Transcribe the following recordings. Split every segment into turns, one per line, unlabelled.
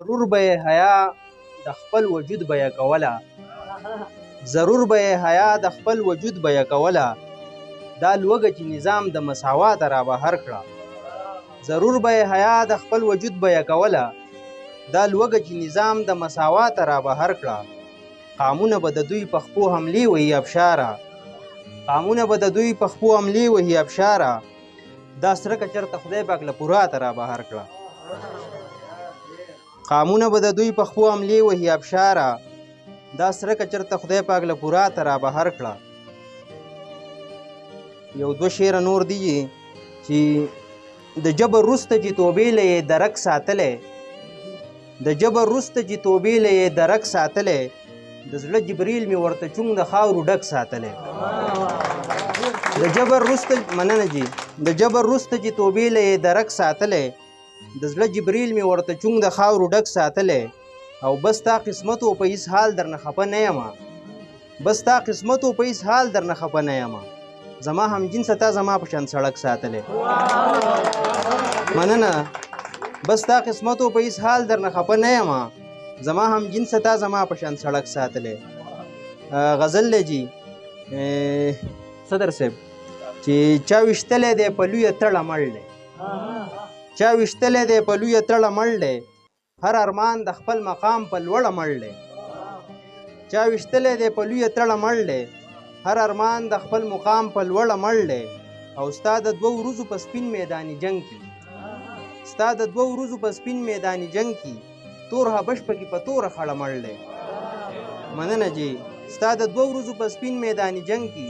ضرور به یې حیا د خپل وجود بیه کوله ضرور به یې حیا د خپل وجود بیه کوله دا لوږه چې نظام د مساوات را بهر کړه ضرور به یې حیا د خپل وجود بیه کوله دا لوږه چې نظام د مساوات را بهر کړه قامونه به د دوی په خپو حملې وهي ابشاره قامونه به د دوی په خپو حملې وهي ابشاره دا سرکه چېرته خدای پاک له پوراته را بهر کړه قامونه به د دوی په خپو حملې وهي ابشاره دا سرکه چېرته خدای پاک له پوراته را بهر کړه یو دوه شعره نور دي چې د جبر وروسته چې توبې له یې درک ساتلی د جبر وروسته چې توبې له یې درک ساتلی د زړه جبریل مې ورته چونګ د خاورو ډک ساتلی د جبر وروسته مننه جي د جبر وروسته چې توبې له یې درک ساتلی د زړه جبریل مې ورته چونګ د خاورو ډک ساتلی او بس تا قسمت و په هیڅ حال درنه خفه نه یمه بس تا قسمت و په هیڅ حال درنه خفه نه یمه زما هم جنسه تا زما په شان سړک ساتلی مننه بس تا قسمت و په هیڅ حال درنه خفه نه یمه زما هم جنسه تا زما په شان سړک ساتلی غزل دی جي صدر صاحب چې چا ویشتلی دی په لویه تړه مړ دی چا ویشتلی دی په لویه تړه مړ دی هر ارمان د خپل مقام په لوړه مړ دی چا ویشتلی دی په لویه تړه مړ دی هر ارمان د خپل مقام په لوړه مړ دی او ستا د دوه ورځو په سپین میداني جنګ کې ستا د دوه ورځو په سپین میداني جنګ کې تور حبش پکې په توره خړه مړ دی مننه جي ستا د دوه ورځو په سپین میداني جنګ کې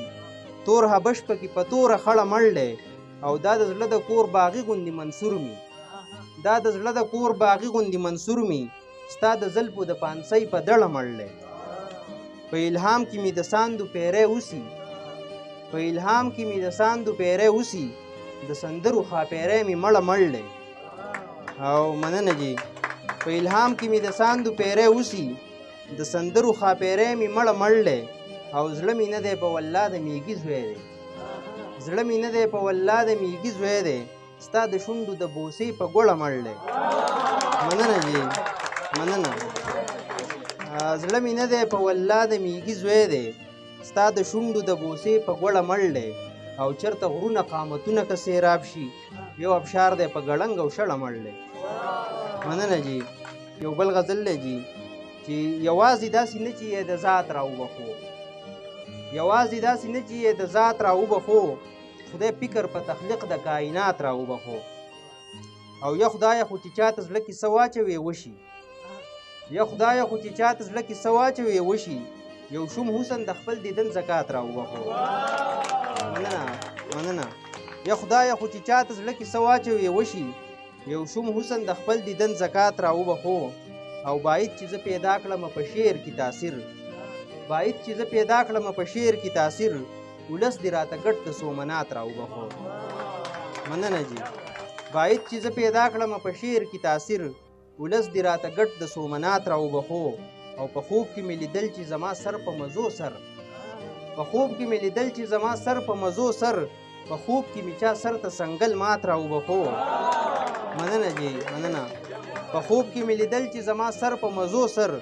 تور حبش پکې په توره خړه مړ دی او دا د زړه د کور باغي غوندې منصور می دا د زړه د کور باغي غوندې منصور می ستا د زلفو د پانسۍ په دړه مړ دی په الهام کې مې د ساندو پیری اوسي په الهام کې مې د ساندو پیری اوسي د سندرو خاپیری مې مړه مړ دی او مننه جي په الهام کې مې د ساندو پیری اوسي د سندرو خاپیری مې مړه مړ دی او زړه مې نه دی په والله د میږي زوی دی زړه مې نه دی په والله د میږي زوی دی ستا د شونډو د بوسې په ګوړه مړ دی مننه جي مننه زړه مې نه دی په والله د میږي زوی دی ستا د شونډو د بوسې په ګوړه مړ دی او چېرته غرونه قامتونه که سیراب شي یو ابشار دی په ګړنګ او شړه مړ دی مننه جي یو بل غزل دی جي چې یوازې داسې نه چې یې د ذات را وبخو یوازې داسې نه چې یې د ذات را وبخو خدای فکر په تخلیق د کائنات را وبخو او یا خدایه خو چې چاته زړه کې څه واچوې وشي یا خدایه خو چې چاته زړه کې څه واچوې وشي یو شوم حسن د خپل دیدن زکات را وبخو مننه مننه یا خدایه خو چې چاته زړه کې څه واچوې وشي یو شوم حسن د خپل دیدن زکات را وبخو او باید چې زه پیدا کړم په شعر کې تاثیر باید چې زه پیدا کړم په شعر کې تاثیر ولس دې راته ګټ د سومنات را وبخو مننه جي باید چې زه پیدا کړم په شعر کې تاثیر ولس دې راته ګټ د سومنات را وبخو او په خوب کې مې لیدل چې زما سر په مزو سر په خوب کې مې لیدل چې زما سر په مزو سر په خوب کې مې چا سر ته سنګل مات را وبخو مننه جي مننه په خوب کې مې لیدل چې زما سر په مزو سر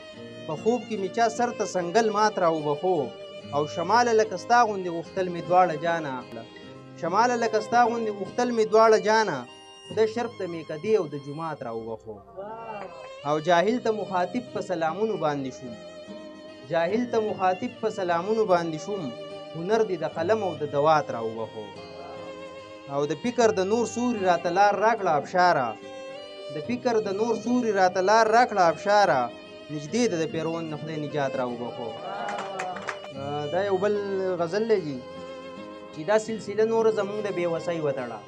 په خوب کې مې چا سر ته سنګل مات را وبخو او شماله لکه ستا غوندې غوښتل مې دواړه جانه شماله لکه ستا غوندې غوښتل مې دواړه جانه خدای شرف د میکدې او د جومات را وبخو او جاهل ته مخاطب په سلامونو باندې شوم جاهل ته مخاطب په سلامونو باندې شوم هنر دې د قلم او د دوات را وبخو او د فکر د نور سوري راته لار راکړه ابشاره د فکر د نور سوري راته لار راکړه ابشاره نږدې ده د پیرون نه خدای نجات را وبخو دا یو بل غزل دی جي چې دا سلسله نور زمونږ د بېوسۍ وتړه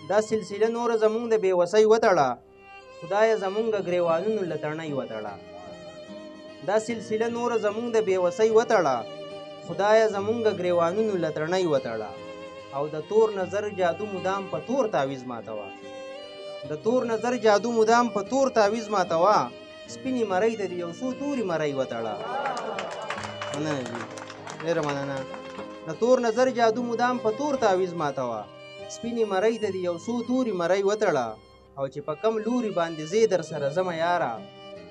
دا سلسله نور زمونږ د بېوسۍ وتړه خدایه زمونږ ګریوانونو له تڼۍ وتړه دا سلسله نور زمونږ د بېوسۍ وتړه خدایه زمونږ ګریوانونو له تڼۍ وتړه او د تور نظر جادو مدام په تور تعویز ماتوه د تور نظر جادو مدام په تور تعویز ماتوه سپینې مرۍ ته د یو څو تورې مرۍ وتړه مننه جي ډېره مننه د تور نظر جادو مدام په تور تعویز ماتوه سپینې مرۍ ته د یو څو تورې مرۍ وتړه او چې په کم لوري باندې زه در سره ځمه یاره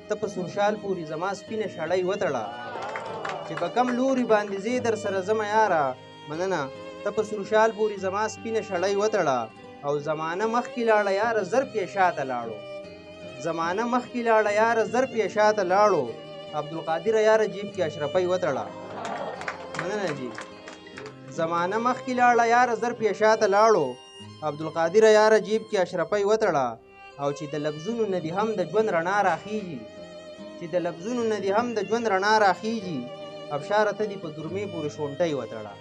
ته په سورشال پورې زما سپینه شړۍ وتړه چې په کم لوري باندې زه در سره ځمه یاره مننه ته په سورشال پورې زما سپینه شړۍ وتړه او زمانه مخکې لاړه یاره زر پې شاته لاړو زمانه مخکې لاړه یاره زر پې شاته لاړو عبدالقادره یاره جیب کې اشرفۍ وتړه مننه جی زمانه مخکې لاړه یاره زر پې شاته لاړو عبدالقادره یاره جیب کې اشرفۍ وتړه او چې د لفظونو نه دې هم د ژوند رڼا راخیږي چې د لفظونو نه دې هم د ژوند رڼا راخیږي ابشاره ته دې په درمې پورې شونټۍ وتړه